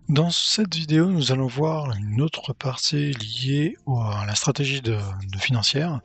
Dans cette vidéo, nous allons voir une autre partie liée à la stratégie de financière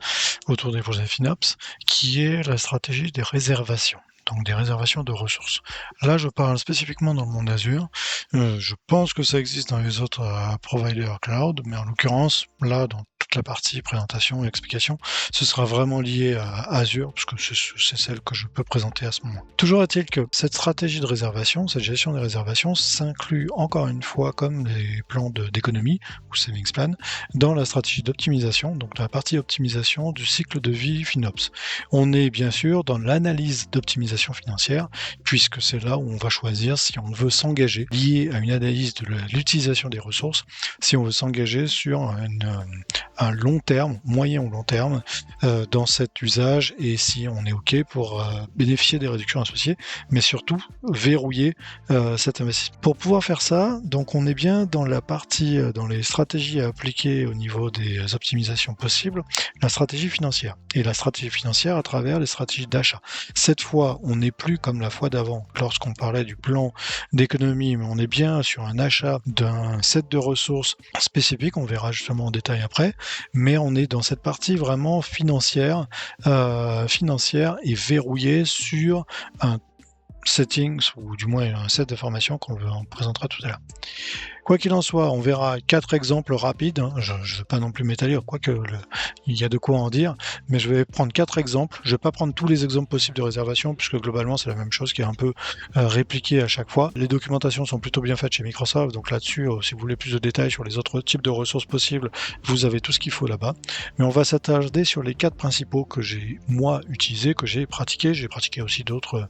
autour des projets FinOps, qui est la stratégie des réservations, donc des réservations de ressources. Là, je parle spécifiquement dans le monde Azure. Je pense que ça existe dans les autres providers cloud, mais en l'occurrence, là, dans toute la partie présentation et explication, ce sera vraiment lié à Azure, parce que c'est celle que je peux présenter à ce moment. Toujours est-il que cette stratégie de réservation, cette gestion des réservations, s'inclut encore une fois, comme les plans d'économie ou savings plan, dans la stratégie d'optimisation, donc la partie optimisation du cycle de vie FinOps. On est bien sûr dans l'analyse d'optimisation financière, puisque c'est là où on va choisir si on veut s'engager, lié à une analyse de l'utilisation des ressources, si on veut s'engager sur un long terme, moyen ou long terme, dans cet usage, et si on est OK pour bénéficier des réductions associées, mais surtout verrouiller cet investissement. Pour pouvoir faire ça, donc on est bien dans la partie, dans les stratégies à appliquer au niveau des optimisations possibles, la stratégie financière. Et la stratégie financière à travers les stratégies d'achat. Cette fois, on n'est plus comme la fois d'avant, lorsqu'on parlait du plan d'économie, mais on est bien sur un achat d'un set de ressources spécifiques, on verra justement en détail après, mais on est dans cette partie vraiment financière, financière et verrouillée sur un settings, ou du moins un set d'informations qu'on présentera tout à l'heure. Quoi qu'il en soit, on verra 4 exemples rapides. Je ne veux pas non plus m'étaler, quoique il y a de quoi en dire, mais je vais prendre 4 exemples. Je ne vais pas prendre tous les exemples possibles de réservation, puisque globalement, c'est la même chose qui est un peu répliquée à chaque fois. Les documentations sont plutôt bien faites chez Microsoft, donc là-dessus, si vous voulez plus de détails sur les autres types de ressources possibles, vous avez tout ce qu'il faut là-bas. Mais on va s'attarder sur les 4 principaux que j'ai, moi, utilisés, que j'ai pratiqués. J'ai pratiqué aussi d'autres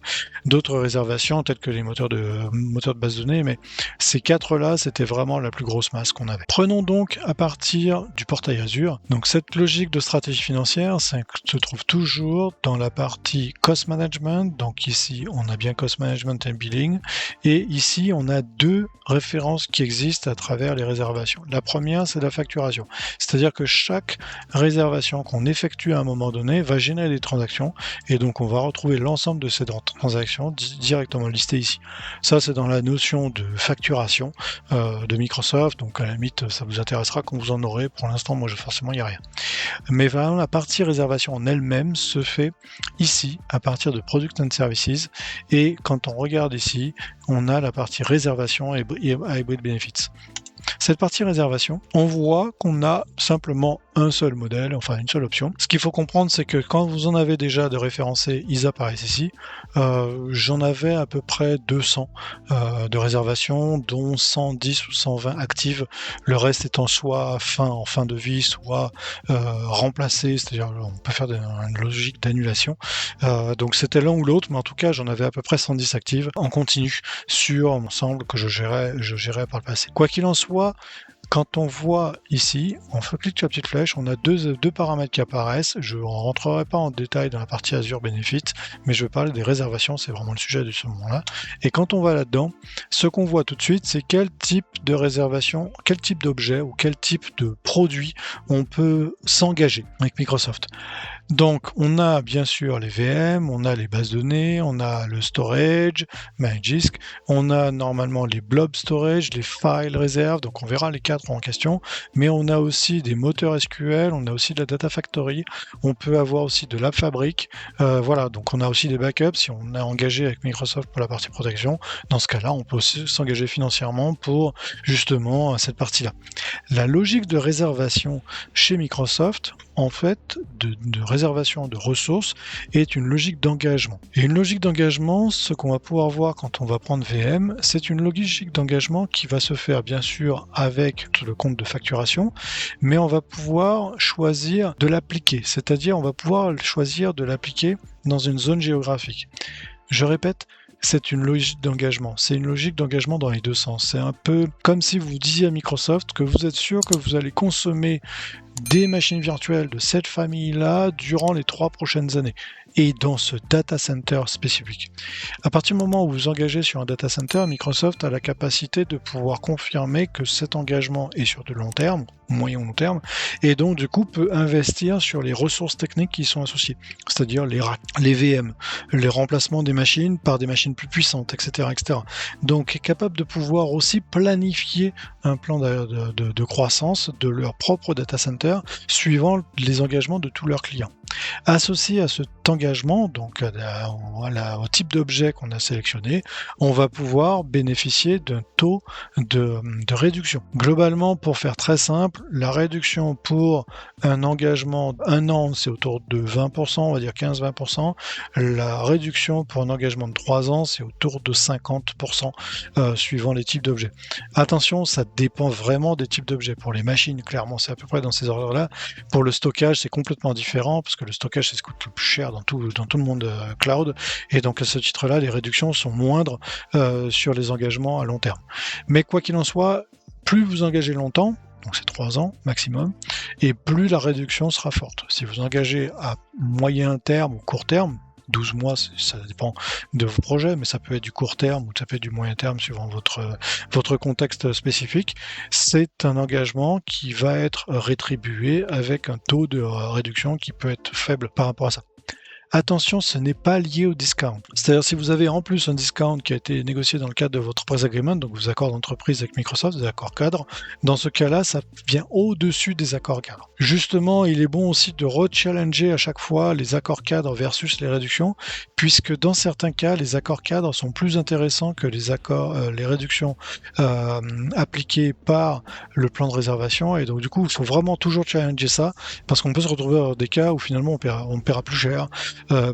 réservations, telles que les moteurs de base de données, mais ces 4-là, c'était vraiment la plus grosse masse qu'on avait. Prenons donc à partir du portail Azure. Donc cette logique de stratégie financière se trouve toujours dans la partie cost management. Donc ici, on a bien cost management et billing. Et ici, on a 2 références qui existent à travers les réservations. La première, c'est la facturation. C'est-à-dire que chaque réservation qu'on effectue à un moment donné va générer des transactions. Et donc, on va retrouver l'ensemble de ces transactions directement listées ici. Ça, c'est dans la notion de facturation de Microsoft, donc à la limite, ça vous intéressera quand vous en aurez. Pour l'instant, moi, forcément, il n'y a rien. Mais vraiment, la partie réservation en elle-même se fait ici, à partir de Product and Services, et quand on regarde ici, on a la partie réservation et Hybrid Benefits. Cette partie réservation, on voit qu'on a simplement un seul modèle, enfin une seule option. Ce qu'il faut comprendre, c'est que quand vous en avez déjà de référencés, ils apparaissent ici. J'en avais à peu près 200 de réservations, dont 110 ou 120 actives. Le reste étant soit en fin de vie, soit remplacé, c'est-à-dire on peut faire une logique d'annulation. Donc c'était l'un ou l'autre, mais en tout cas j'en avais à peu près 110 actives en continu sur l'ensemble que je gérais par le passé. Quoi qu'il en soit, quand on voit ici, on clique sur la petite flèche, on a deux paramètres qui apparaissent. Je ne rentrerai pas en détail dans la partie Azure Benefit, mais je vais parler des réservations, c'est vraiment le sujet de ce moment-là. Et quand on va là-dedans, ce qu'on voit tout de suite, c'est quel type de réservation, quel type d'objet ou quel type de produit on peut s'engager avec Microsoft. Donc, on a bien sûr les VM, on a les bases de données, on a le storage, Magisk, on a normalement les blob storage, les file reserve, donc on verra les 4 en question, mais on a aussi des moteurs SQL, on a aussi de la Data Factory, on peut avoir aussi de l'AppFabric, voilà, donc on a aussi des backups si on est engagé avec Microsoft pour la partie protection. Dans ce cas-là, on peut aussi s'engager financièrement pour justement cette partie-là. La logique de réservation chez Microsoft, en fait, de réservation de ressources, est une logique d'engagement. Et une logique d'engagement, ce qu'on va pouvoir voir quand on va prendre VM, c'est une logique d'engagement qui va se faire bien sûr avec le compte de facturation, mais on va pouvoir choisir de l'appliquer, c'est-à-dire on va pouvoir choisir de l'appliquer dans une zone géographique. Je répète, c'est une logique d'engagement. C'est une logique d'engagement dans les deux sens. C'est un peu comme si vous disiez à Microsoft que vous êtes sûr que vous allez consommer des machines virtuelles de cette famille-là durant les 3 prochaines années et dans ce data center spécifique. À partir du moment où vous engagez sur un data center, Microsoft a la capacité de pouvoir confirmer que cet engagement est sur de long terme, moyen ou long terme, et donc du coup peut investir sur les ressources techniques qui y sont associées, c'est-à-dire les racks, les VM, les remplacements des machines par des machines plus puissantes, etc., etc. Donc est capable de pouvoir aussi planifier un plan de croissance de leur propre data center suivant les engagements de tous leurs clients. Associé à cet engagement, donc au type d'objet qu'on a sélectionné, on va pouvoir bénéficier d'un taux de réduction. Globalement, pour faire très simple, la réduction pour un engagement d'un an, c'est autour de 20%, on va dire 15-20%. La réduction pour un engagement de 3 ans, c'est autour de 50%, suivant les types d'objets. Attention, ça dépend vraiment des types d'objets. Pour les machines, clairement, c'est à peu près dans ces ordres-là. Pour le stockage, c'est complètement différent, parce que le stockage, c'est ce qui coûte le plus cher dans tout le monde cloud, et donc à ce titre-là, les réductions sont moindres sur les engagements à long terme. Mais quoi qu'il en soit, plus vous engagez longtemps, donc c'est 3 ans maximum, et plus la réduction sera forte. Si vous engagez à moyen terme ou court terme, 12 mois, ça dépend de vos projets, mais ça peut être du court terme ou ça peut être du moyen terme suivant votre contexte spécifique. C'est un engagement qui va être rétribué avec un taux de réduction qui peut être faible par rapport à ça. Attention, ce n'est pas lié au discount. C'est-à-dire si vous avez en plus un discount qui a été négocié dans le cadre de votre price agreement, donc vos accords d'entreprise avec Microsoft, des accords cadres, dans ce cas-là, ça vient au-dessus des accords cadres. Justement, il est bon aussi de re-challenger à chaque fois les accords cadres versus les réductions, puisque dans certains cas, les accords cadres sont plus intéressants que les réductions appliquées par le plan de réservation, et donc du coup, il faut vraiment toujours challenger ça, parce qu'on peut se retrouver dans des cas où finalement on paiera plus cher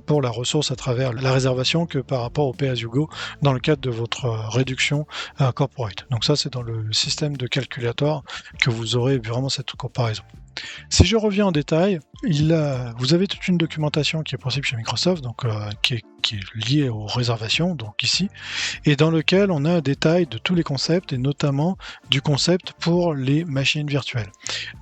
pour la ressource à travers la réservation que par rapport au pay-as-you-go dans le cadre de votre réduction corporate. Donc ça, c'est dans le système de calculator que vous aurez vraiment cette comparaison. Si je reviens en détail, vous avez toute une documentation qui est possible chez Microsoft, donc qui est liée aux réservations, donc ici, et dans lequel on a un détail de tous les concepts, et notamment du concept pour les machines virtuelles.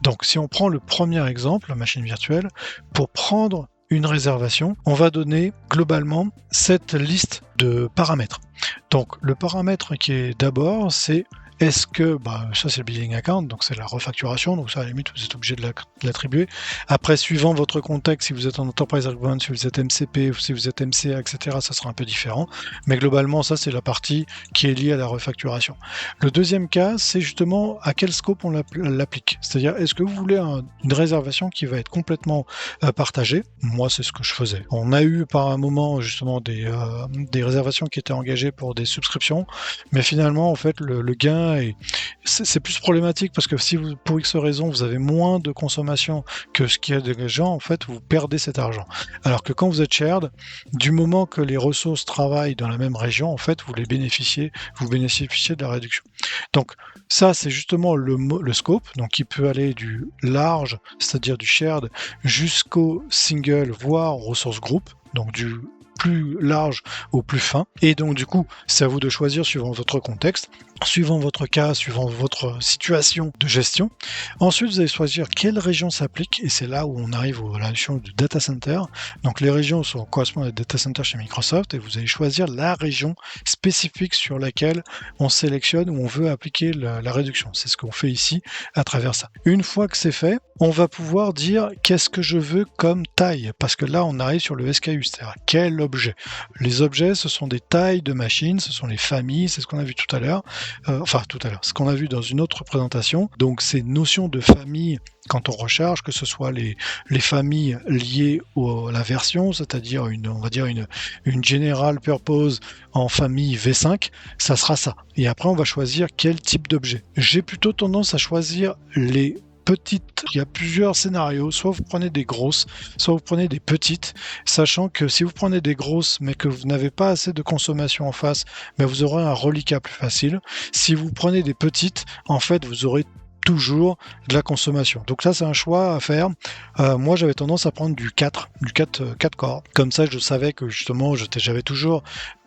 Donc si on prend le premier exemple, la machine virtuelle, pour prendre une réservation, on va donner globalement cette liste de paramètres. Donc le paramètre qui est d'abord, c'est est-ce que, ça c'est le billing account, donc c'est la refacturation, donc ça à la limite vous êtes obligé de l'attribuer. Après, suivant votre contexte, si vous êtes en enterprise agreement, si vous êtes MCP, ou si vous êtes MCA, etc., ça sera un peu différent. Mais globalement, ça c'est la partie qui est liée à la refacturation. Le deuxième cas, c'est justement à quel scope on l'applique. C'est-à-dire, est-ce que vous voulez une réservation qui va être complètement partagée? Moi, c'est ce que je faisais. On a eu par un moment justement des réservations qui étaient engagées pour des subscriptions, mais finalement, en fait, le gain c'est plus problématique parce que si vous, pour X raison, vous avez moins de consommation que ce qu'il y a de gens, en fait, vous perdez cet argent. Alors que quand vous êtes shared, du moment que les ressources travaillent dans la même région, en fait, vous bénéficiez de la réduction. Donc, ça, c'est justement le scope, donc qui peut aller du large, c'est-à-dire du shared, jusqu'au single, voire ressources group, donc du plus large au plus fin. Et donc, du coup, c'est à vous de choisir suivant votre contexte, suivant votre cas, suivant votre situation de gestion. Ensuite, vous allez choisir quelle région s'applique, et c'est là où on arrive à la notion du data center. Donc, les régions correspondent à des data centers chez Microsoft, et vous allez choisir la région spécifique sur laquelle on sélectionne ou on veut appliquer la réduction. C'est ce qu'on fait ici à travers ça. Une fois que c'est fait, on va pouvoir dire qu'est-ce que je veux comme taille, parce que là, on arrive sur le SKU, c'est-à-dire quel objet. Les objets, ce sont des tailles de machines, ce sont les familles, c'est ce qu'on a vu tout à l'heure. Ce qu'on a vu dans une autre présentation. Donc, ces notions de famille, quand on recharge, que ce soit les familles liées à la version, c'est-à-dire on va dire une general purpose en famille V5, ça sera ça. Et après, on va choisir quel type d'objet. J'ai plutôt tendance à choisir les petites. Il y a plusieurs scénarios. Soit vous prenez des grosses, soit vous prenez des petites, sachant que si vous prenez des grosses, mais que vous n'avez pas assez de consommation en face, vous aurez un reliquat plus facile. Si vous prenez des petites, en fait, vous aurez toujours de la consommation. Donc ça, c'est un choix à faire. Moi, j'avais tendance à prendre du 4 corps. Comme ça, je savais que justement, j'avais toujours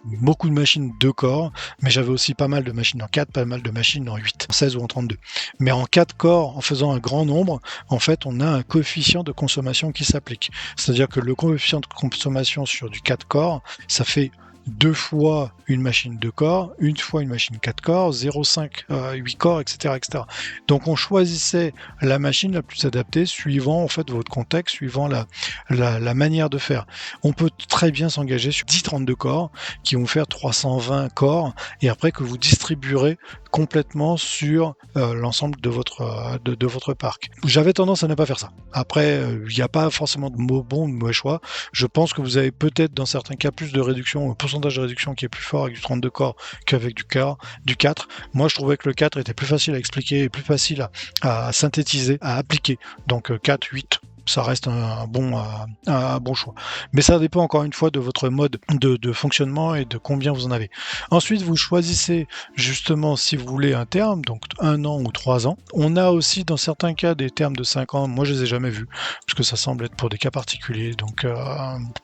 beaucoup de machines 2 corps, mais j'avais aussi pas mal de machines en 4, pas mal de machines en 8, en 16 ou en 32. Mais en 4 corps, en faisant un grand nombre, en fait, on a un coefficient de consommation qui s'applique. C'est-à-dire que le coefficient de consommation sur du 4 corps, ça fait 2 fois une machine 2 corps, une fois une machine 4 corps, 0,5 8 corps, etc., etc. Donc on choisissait la machine la plus adaptée suivant en fait votre contexte, suivant la manière de faire. On peut très bien s'engager sur 10 32 corps qui vont faire 320 corps et après que vous distribuerez complètement sur l'ensemble de votre parc. J'avais tendance à ne pas faire ça. Après, il n'y a pas forcément de bon ou de mauvais choix. Je pense que vous avez peut-être dans certains cas plus de réduction, un pourcentage de réduction qui est plus fort avec du 32 corps qu'avec du 4. Moi, je trouvais que le 4 était plus facile à expliquer et plus facile à synthétiser, à appliquer. Donc 4, 8, ça reste un bon choix. Mais ça dépend encore une fois de votre mode de fonctionnement et de combien vous en avez. Ensuite, vous choisissez justement si vous voulez un terme, donc 1 an ou 3 ans. On a aussi dans certains cas des termes de 5 ans. Moi, je les ai jamais vus parce que ça semble être pour des cas particuliers. Donc,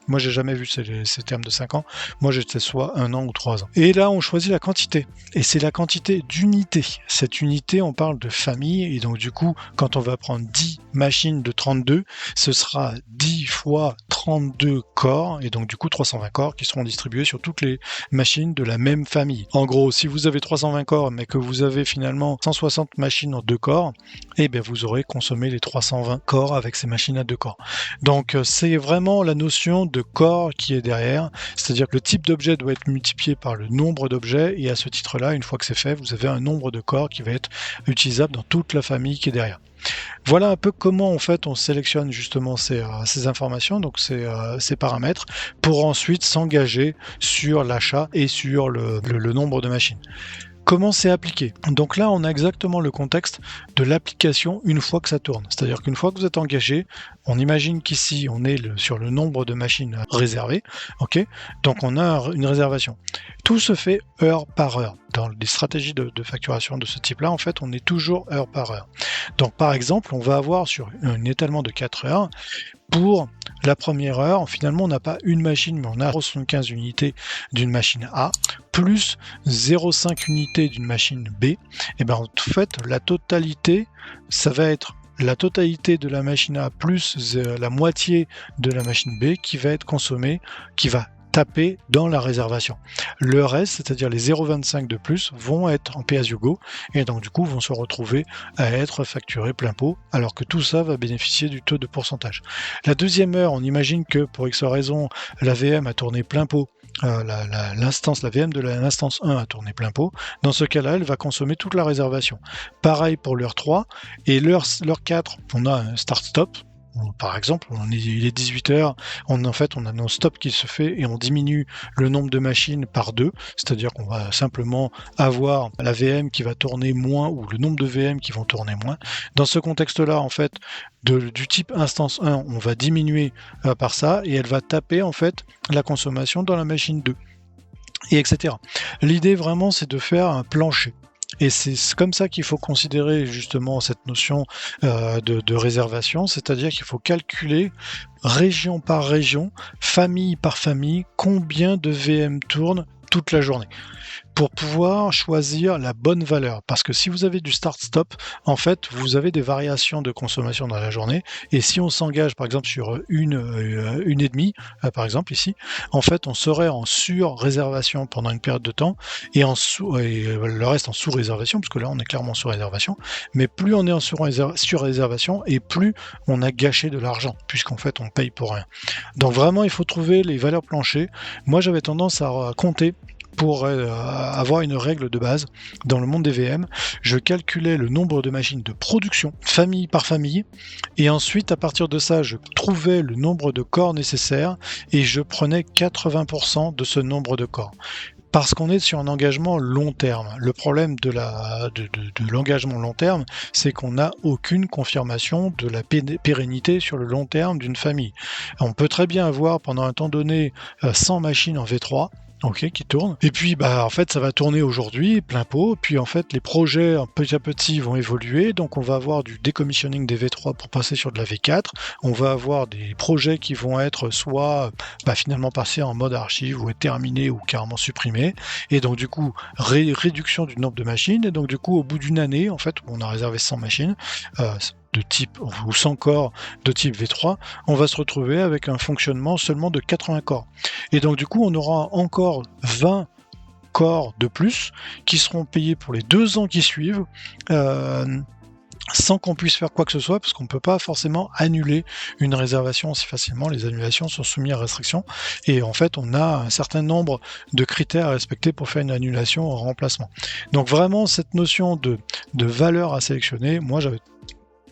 moi, j'ai jamais vu ces termes de 5 ans. Moi, j'étais soit 1 an ou 3 ans. Et là, on choisit la quantité. Et c'est la quantité d'unités. Cette unité, on parle de famille. Et donc, du coup, quand on va prendre 10 machines de 32, ce sera 10 fois 32 corps, et donc du coup 320 corps qui seront distribués sur toutes les machines de la même famille. En gros, si vous avez 320 corps, mais que vous avez finalement 160 machines en 2 corps, eh bien vous aurez consommé les 320 corps avec ces machines à 2 corps. Donc c'est vraiment la notion de corps qui est derrière, c'est-à-dire que le type d'objet doit être multiplié par le nombre d'objets, et à ce titre-là, une fois que c'est fait, vous avez un nombre de corps qui va être utilisable dans toute la famille qui est derrière. Voilà un peu comment en fait on sélectionne justement ces informations, donc ces paramètres, pour ensuite s'engager sur l'achat et sur le nombre de machines. Comment c'est appliqué? Donc là, on a exactement le contexte de l'application une fois que ça tourne. C'est-à-dire qu'une fois que vous êtes engagé, on imagine qu'ici, on est sur le nombre de machines réservées. Ok, donc on a une réservation. Tout se fait heure par heure. Dans les stratégies de facturation de ce type-là, en fait, on est toujours heure par heure. Donc par exemple, on va avoir sur un étalement de 4 heures, pour la première heure, finalement, on n'a pas une machine, mais on a 75 unités d'une machine A, plus 0,5 unités d'une machine B. Et bien, en fait, la totalité, ça va être la totalité de la machine A plus la moitié de la machine B qui va être consommée, qui va taper dans la réservation. Le reste, c'est-à-dire les 0,25 de plus, vont être en pay-as-you-go et donc du coup vont se retrouver à être facturés plein pot, alors que tout ça va bénéficier du taux de pourcentage. La deuxième heure, on imagine que pour X raison, la VM a tourné plein pot, la VM de l'instance 1 a tourné plein pot. Dans ce cas-là, elle va consommer toute la réservation. Pareil pour l'heure 3 et l'heure 4, on a un start-stop. Par exemple, il est 18h, on a nos stops qui se fait et on diminue le nombre de machines par 2, c'est-à-dire qu'on va simplement avoir la VM qui va tourner moins ou le nombre de VM qui vont tourner moins. Dans ce contexte-là, en fait, du type instance 1, on va diminuer par ça et elle va taper en fait la consommation dans la machine 2, et etc. L'idée vraiment, c'est de faire un plancher. Et c'est comme ça qu'il faut considérer justement cette notion de réservation, c'est-à-dire qu'il faut calculer région par région, famille par famille, combien de VM tournent toute la journée, pour pouvoir choisir la bonne valeur. Parce que si vous avez du start-stop, en fait, vous avez des variations de consommation dans la journée. Et si on s'engage, par exemple, sur une et demie, par exemple ici, en fait, on serait en sur-réservation pendant une période de temps et le reste en sous-réservation, parce que là, on est clairement sous-réservation. Mais plus on est en sur-réservation et plus on a gâché de l'argent, puisqu'en fait, on paye pour rien. Donc vraiment, il faut trouver les valeurs planchers. Moi, j'avais tendance à compter pour avoir une règle de base dans le monde des VM. Je calculais le nombre de machines de production, famille par famille, et ensuite, à partir de ça, je trouvais le nombre de corps nécessaires et je prenais 80% de ce nombre de corps. Parce qu'on est sur un engagement long terme. Le problème de l'engagement long terme, c'est qu'on n'a aucune confirmation de la pérennité sur le long terme d'une famille. On peut très bien avoir pendant un temps donné 100 machines en V3, OK, qui tourne. Et puis, en fait, ça va tourner aujourd'hui, plein pot. Puis, en fait, les projets, petit à petit, vont évoluer. Donc, on va avoir du decommissioning des V3 pour passer sur de la V4. On va avoir des projets qui vont être soit, finalement passés en mode archive ou être terminés ou carrément supprimés. Et donc, du coup, réduction du nombre de machines. Et donc, du coup, au bout d'une année, en fait, on a réservé 100 machines, de type, ou 100 corps de type V3, on va se retrouver avec un fonctionnement seulement de 80 corps. Et donc, du coup, on aura encore 20 corps de plus qui seront payés pour les 2 ans qui suivent, sans qu'on puisse faire quoi que ce soit, parce qu'on ne peut pas forcément annuler une réservation aussi facilement. Les annulations sont soumises à restriction. Et en fait, on a un certain nombre de critères à respecter pour faire une annulation en remplacement. Donc vraiment, cette notion de valeur à sélectionner, moi j'avais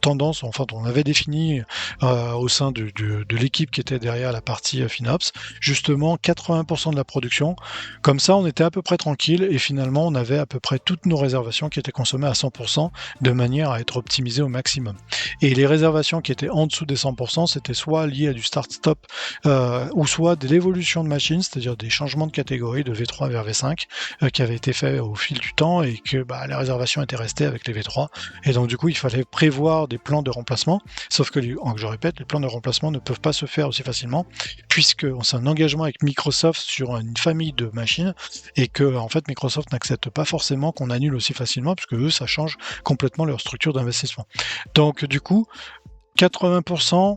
tendance, enfin on avait défini au sein de l'équipe qui était derrière la partie FinOps, justement 80% de la production. Comme ça, on était à peu près tranquille et finalement, on avait à peu près toutes nos réservations qui étaient consommées à 100% de manière à être optimisées au maximum. Et les réservations qui étaient en dessous des 100%, c'était soit lié à du start-stop ou soit de l'évolution de machine, c'est-à-dire des changements de catégorie de V3 vers V5 qui avaient été faits au fil du temps et que les réservations étaient restées avec les V3. Et donc, du coup, il fallait prévoir des plans de remplacement, sauf que, je répète, les plans de remplacement ne peuvent pas se faire aussi facilement, puisque c'est un engagement avec Microsoft sur une famille de machines, et que en fait Microsoft n'accepte pas forcément qu'on annule aussi facilement, puisque eux, ça change complètement leur structure d'investissement. Donc du coup, 80%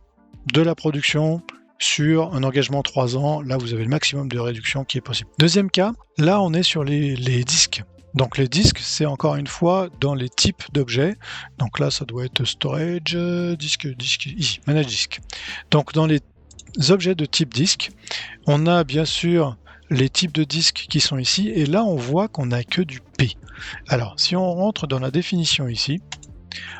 de la production sur un engagement 3 ans, là vous avez le maximum de réduction qui est possible. Deuxième cas, là on est sur les disques. Donc les disques, c'est encore une fois dans les types d'objets. Donc là, ça doit être storage, disque, ici, manage disk. Donc dans les objets de type disque, on a bien sûr les types de disques qui sont ici, et là on voit qu'on n'a que du P. Alors si on rentre dans la définition ici,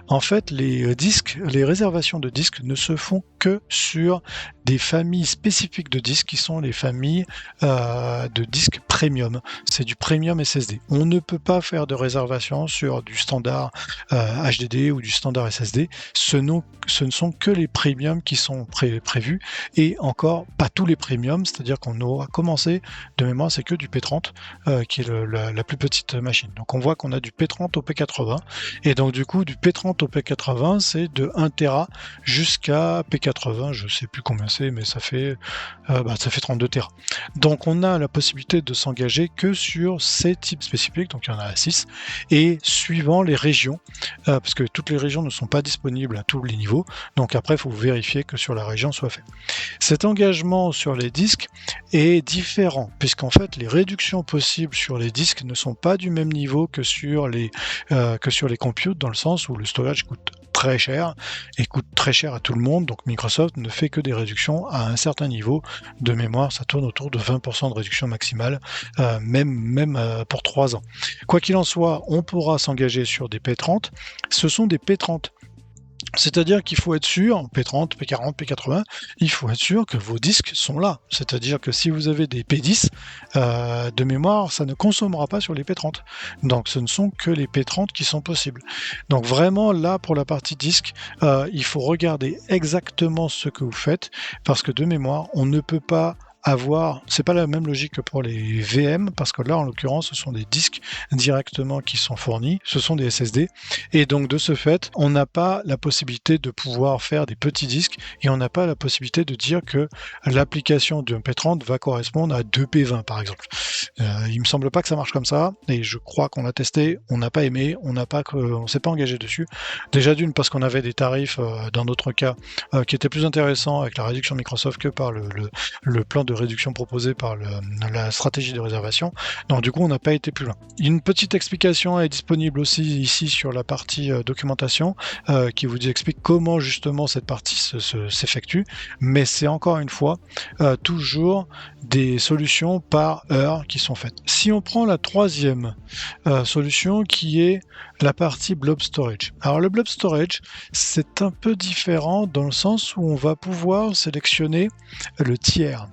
en fait, les disques, les réservations de disques ne se font que sur des familles spécifiques de disques qui sont les familles de disques premium. C'est du premium SSD. On ne peut pas faire de réservation sur du standard HDD ou du standard SSD. Ce ne sont que les premiums qui sont prévus, et encore pas tous les premiums, c'est-à-dire qu'on aura commencé de mémoire, c'est que du P30 qui est la plus petite machine. Donc on voit qu'on a du P30 au P80, et donc du coup du P30 au P80, c'est de 1 Tera jusqu'à P80, je sais plus combien c'est, mais ça fait 32 Tera. Donc on a la possibilité de s'engager que sur ces types spécifiques, donc il y en a 6, et suivant les régions, parce que toutes les régions ne sont pas disponibles à tous les niveaux, donc après il faut vérifier que sur la région soit fait. Cet engagement sur les disques est différent, puisqu'en fait les réductions possibles sur les disques ne sont pas du même niveau que sur les computes, dans le sens où le storage coûte très cher et coûte très cher à tout le monde. Donc Microsoft ne fait que des réductions à un certain niveau de mémoire, ça tourne autour de 20% de réduction maximale, même pour 3 ans. Quoi qu'il en soit, on pourra s'engager sur des P30. Ce sont des P30. C'est-à-dire qu'il faut être sûr, P30, P40, P80, il faut être sûr que vos disques sont là. C'est-à-dire que si vous avez des P10 de mémoire, ça ne consommera pas sur les P30. Donc ce ne sont que les P30 qui sont possibles. Donc vraiment là, pour la partie disque, il faut regarder exactement ce que vous faites, parce que de mémoire, on ne peut pas c'est pas la même logique que pour les VM, parce que là en l'occurrence ce sont des disques directement qui sont fournis, ce sont des SSD, et donc de ce fait on n'a pas la possibilité de pouvoir faire des petits disques, et on n'a pas la possibilité de dire que l'application d'un P30 va correspondre à 2 P20 par exemple. Il me semble pas que ça marche comme ça, et je crois qu'on l'a testé, on n'a pas aimé, on s'est pas engagé dessus. Déjà d'une, parce qu'on avait des tarifs dans notre cas qui étaient plus intéressants avec la réduction Microsoft que par le plan de réduction proposé par la stratégie de réservation. Donc du coup, on n'a pas été plus loin. Une petite explication est disponible aussi ici sur la partie documentation qui vous explique comment justement cette partie s'effectue, mais c'est encore une fois toujours des solutions par heure qui sont faites. Si on prend la troisième solution qui est la partie blob storage. Alors le blob storage, c'est un peu différent dans le sens où on va pouvoir sélectionner le tiers.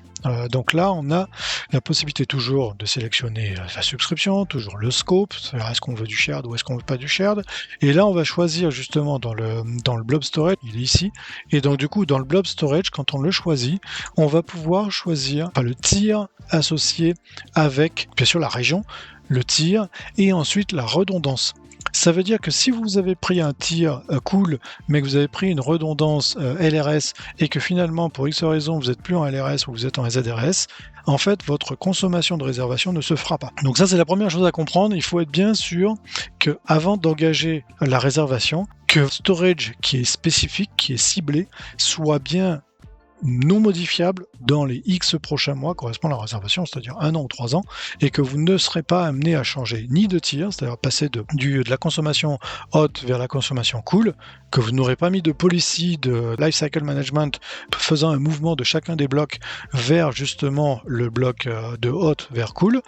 Donc là, on a la possibilité toujours de sélectionner la subscription, toujours le scope, c'est-à-dire est-ce qu'on veut du shared ou est-ce qu'on veut pas du shared. Et là, on va choisir justement dans le blob storage, il est ici. Et donc du coup, dans le blob storage, quand on le choisit, on va pouvoir choisir le tier associé avec, bien sûr, la région, le tier, et ensuite la redondance. Ça veut dire que si vous avez pris un tier cool, mais que vous avez pris une redondance LRS et que finalement, pour X raison, vous n'êtes plus en LRS ou vous êtes en ZRS, en fait, votre consommation de réservation ne se fera pas. Donc ça, c'est la première chose à comprendre. Il faut être bien sûr que avant d'engager la réservation, que le storage qui est spécifique, qui est ciblé, soit bien non modifiable dans les X prochains mois correspond à la réservation, c'est-à-dire 1 an ou 3 ans, et que vous ne serez pas amené à changer ni de tier, c'est-à-dire passer de la consommation hot vers la consommation cool, que vous n'aurez pas mis de policy de lifecycle management faisant un mouvement de chacun des blocs vers justement le bloc de hot vers cool,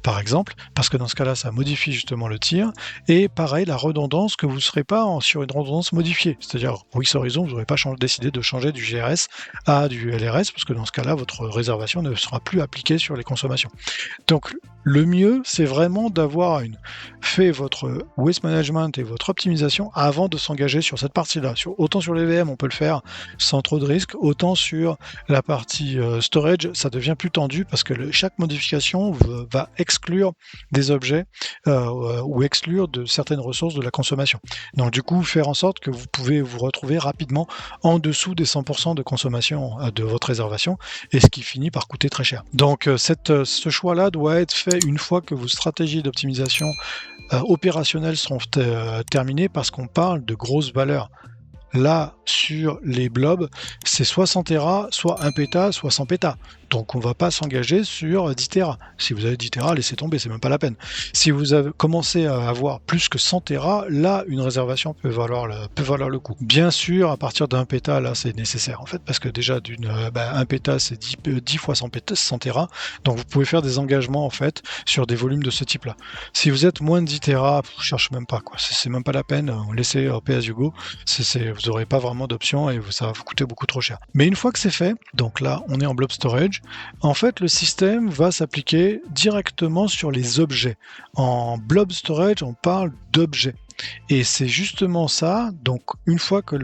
par exemple, parce que dans ce cas-là, ça modifie justement le tier, et pareil, la redondance, que vous ne serez pas sur une redondance modifiée, c'est-à-dire pour X horizon, vous n'aurez pas décidé de changer du GRS à du LRS, parce que dans ce cas-là, votre réservation ne sera plus appliquée sur les consommations. Donc, le mieux, c'est vraiment d'avoir fait votre waste management et votre optimisation avant de s'engager sur cette partie-là. Autant sur les VM, on peut le faire sans trop de risques, autant sur la partie storage, ça devient plus tendu parce que chaque modification va exclure des objets ou exclure de certaines ressources de la consommation. Donc, du coup, faire en sorte que vous pouvez vous retrouver rapidement en dessous des 100% de consommation de votre réservation, et ce qui finit par coûter très cher. Donc ce choix-là doit être fait une fois que vos stratégies d'optimisation opérationnelles seront terminées, parce qu'on parle de grosses valeurs. Là, sur les blobs, c'est soit 100 Tera, soit 1 péta, soit 100 péta. Donc on ne va pas s'engager sur 10 Tera. Si vous avez 10 Tera, laissez tomber, c'est même pas la peine. Si vous avez commencé à avoir plus que 100 Tera, là, une réservation peut valoir le coup. Bien sûr, à partir d'un péta, là, c'est nécessaire, en fait, parce que déjà, 1 péta, c'est 10 fois 100 Tera. Donc vous pouvez faire des engagements, en fait, sur des volumes de ce type-là. Si vous êtes moins de 10 Tera, je cherche même pas, quoi. C'est même pas la peine, laissez pay as you go. Vous n'aurez pas vraiment d'options et ça va vous coûter beaucoup trop cher. Mais une fois que c'est fait, donc là, on est en blob storage, en fait, le système va s'appliquer directement sur les objets. En blob storage, on parle d'objets. Et c'est justement ça, donc une fois que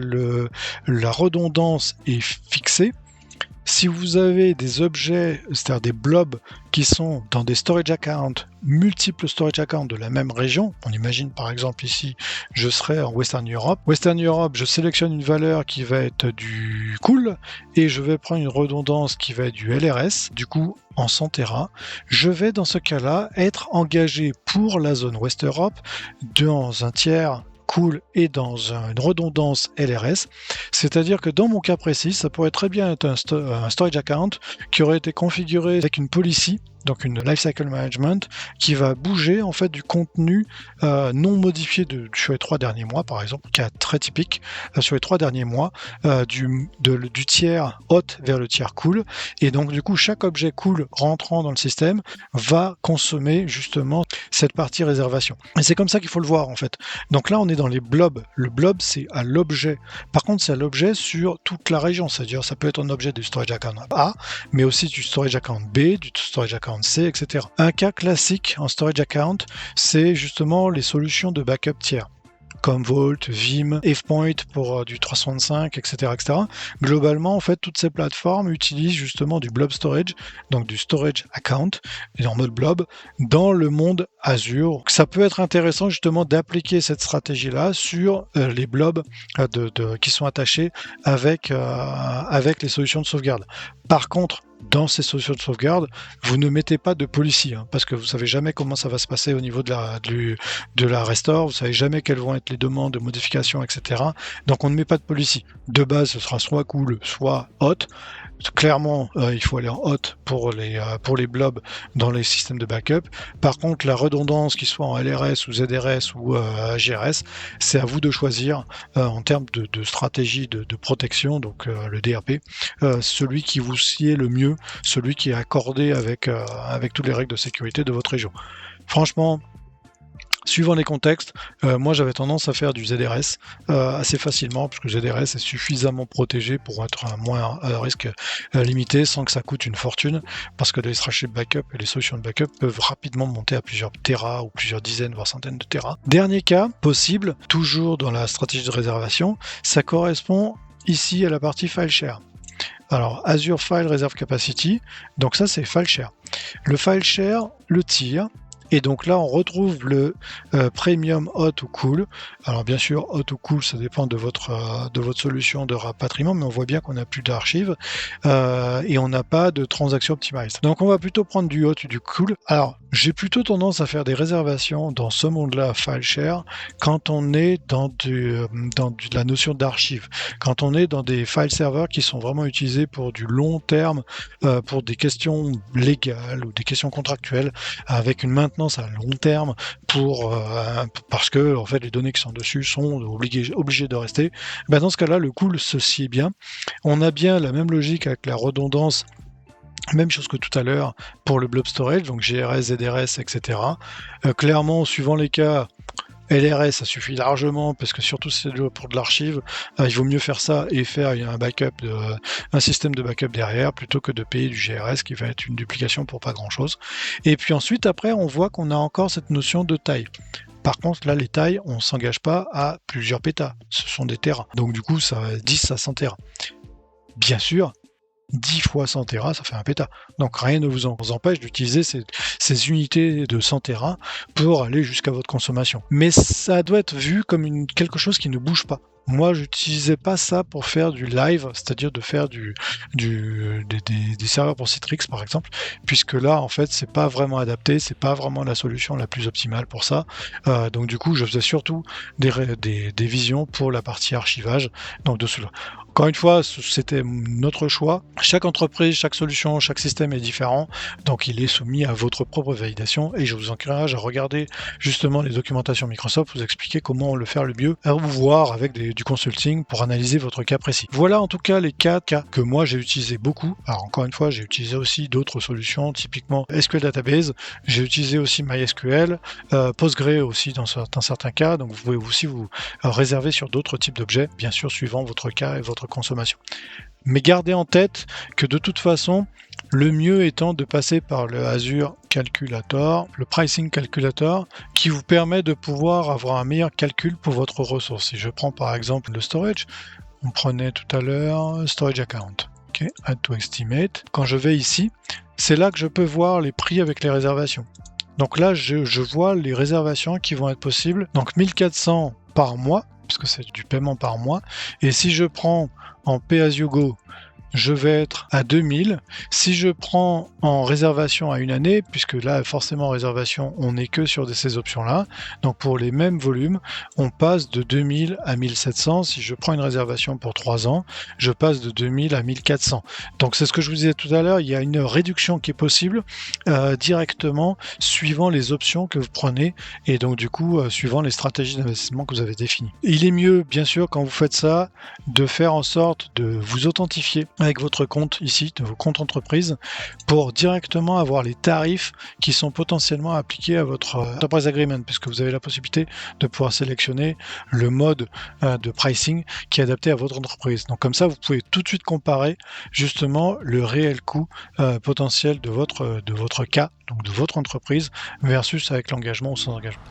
la redondance est fixée, si vous avez des objets, c'est-à-dire des blobs qui sont dans des storage accounts, multiples storage accounts de la même région, on imagine par exemple ici, je serai en Western Europe. Western Europe, je sélectionne une valeur qui va être du cool et je vais prendre une redondance qui va être du LRS, du coup en 100 Tera. Je vais dans ce cas-là être engagé pour la zone West Europe dans un tiers cool et dans une redondance LRS, c'est-à-dire que dans mon cas précis, ça pourrait très bien être un storage account qui aurait été configuré avec une policy, donc une lifecycle management, qui va bouger en fait du contenu non modifié sur les 3 derniers mois, par exemple, cas très typique, sur les 3 derniers mois, du tiers hot vers le tiers cool, et donc du coup chaque objet cool rentrant dans le système va consommer justement cette partie réservation. Et c'est comme ça qu'il faut le voir en fait. Donc là on est dans les blobs. Le blob c'est à l'objet. Par contre c'est à l'objet sur toute la région, c'est-à-dire ça peut être un objet du storage account A, mais aussi du storage account B, du storage account C, etc. Un cas classique en storage account, c'est justement les solutions de backup tiers, comme Vault, Vim, AvePoint pour du 365, etc., etc. Globalement, en fait, toutes ces plateformes utilisent justement du blob storage, donc du storage account, et en mode blob, dans le monde Azure. Ça peut être intéressant justement d'appliquer cette stratégie-là sur les blobs qui sont attachés avec les solutions de sauvegarde. Par contre, dans ces solutions de sauvegarde, vous ne mettez pas de policy, parce que vous ne savez jamais comment ça va se passer au niveau de la restore, vous ne savez jamais quelles vont être les demandes de modification, etc. Donc on ne met pas de policy. De base, ce sera soit cool, soit hot. Clairement, il faut aller en hot pour les blobs dans les systèmes de backup. Par contre, la redondance, qu'il soit en LRS ou ZRS ou GRS, c'est à vous de choisir en termes de stratégie de protection, donc le DRP, celui qui vous sied le mieux, celui qui est accordé avec toutes les règles de sécurité de votre région. Franchement, Suivant les contextes, moi j'avais tendance à faire du ZRS assez facilement, puisque ZRS est suffisamment protégé pour être à moins risque limité sans que ça coûte une fortune, parce que les stratégies de backup et les solutions de backup peuvent rapidement monter à plusieurs téras ou plusieurs dizaines voire centaines de téras. Dernier cas possible, toujours dans la stratégie de réservation, ça correspond ici à la partie file share. Alors Azure File Reserve Capacity, donc ça c'est file share. Le file share, le tier. Et donc là, on retrouve le Premium Hot ou Cool. Alors bien sûr, Hot ou Cool, ça dépend de votre solution de rapatriement, mais on voit bien qu'on n'a plus d'archives et on n'a pas de transaction optimized. Donc on va plutôt prendre du Hot ou du Cool. Alors, j'ai plutôt tendance à faire des réservations dans ce monde-là, file share, quand on est dans la notion d'archive, quand on est dans des file servers qui sont vraiment utilisés pour du long terme, pour des questions légales ou des questions contractuelles, avec une maintenance à long terme parce que en fait les données qui sont dessus sont obligées de rester. Ben dans ce cas-là, le cool se sied bien. On a bien la même logique avec la redondance. Même chose que tout à l'heure pour le blob storage, donc GRS, ZRS, etc. Clairement, suivant les cas, LRS, ça suffit largement, parce que surtout si c'est pour de l'archive, il vaut mieux faire ça et faire un système de backup derrière, plutôt que de payer du GRS qui va être une duplication pour pas grand-chose. Et puis ensuite, après, on voit qu'on a encore cette notion de taille. Par contre, là, les tailles, on ne s'engage pas à plusieurs pétas, ce sont des téras. Donc du coup, ça va 10 à 100 téras. Bien sûr, 10 fois 100 Tera, ça fait un péta. Donc rien ne vous empêche d'utiliser ces unités de 100 Tera pour aller jusqu'à votre consommation. Mais ça doit être vu comme quelque chose qui ne bouge pas. Moi, j'utilisais pas ça pour faire du live, c'est-à-dire de faire des serveurs pour Citrix, par exemple, puisque là, en fait, c'est pas vraiment adapté, c'est pas vraiment la solution la plus optimale pour ça. Donc, du coup, je faisais surtout des visions pour la partie archivage. Donc, de cela. Encore une fois, c'était notre choix. Chaque entreprise, chaque solution, chaque système est différent, donc il est soumis à votre propre validation et je vous encourage à regarder justement les documentations Microsoft, vous expliquer comment le faire le mieux, à vous voir avec du consulting pour analyser votre cas précis. Voilà en tout cas les 4 cas que moi j'ai utilisé beaucoup. Alors encore une fois, j'ai utilisé aussi d'autres solutions, typiquement SQL Database, j'ai utilisé aussi MySQL, Postgre aussi dans certains cas, donc vous pouvez aussi vous réserver sur d'autres types d'objets, bien sûr suivant votre cas et votre consommation. Mais gardez en tête que de toute façon, le mieux étant de passer par le Azure Calculator, le Pricing Calculator, qui vous permet de pouvoir avoir un meilleur calcul pour votre ressource. Si je prends par exemple le storage, on prenait tout à l'heure storage account. Okay, add to estimate. Quand je vais ici, c'est là que je peux voir les prix avec les réservations. Donc là, je vois les réservations qui vont être possibles. Donc 1400 par mois, puisque c'est du paiement par mois. Et si je prends en pay-as-you-go, je vais être à 2000. Si je prends en réservation à une année, puisque là, forcément, en réservation, on n'est que sur ces options-là. Donc, pour les mêmes volumes, on passe de 2000 à 1700. Si je prends une réservation pour 3 ans, je passe de 2000 à 1400. Donc, c'est ce que je vous disais tout à l'heure. Il y a une réduction qui est possible directement suivant les options que vous prenez et donc, du coup, suivant les stratégies d'investissement que vous avez définies. Il est mieux, bien sûr, quand vous faites ça, de faire en sorte de vous authentifier avec votre compte ici, de vos comptes entreprises, pour directement avoir les tarifs qui sont potentiellement appliqués à votre Enterprise Agreement, puisque vous avez la possibilité de pouvoir sélectionner le mode de pricing qui est adapté à votre entreprise. Donc comme ça, vous pouvez tout de suite comparer justement le réel coût potentiel de votre cas, donc de votre entreprise, versus avec l'engagement ou sans engagement.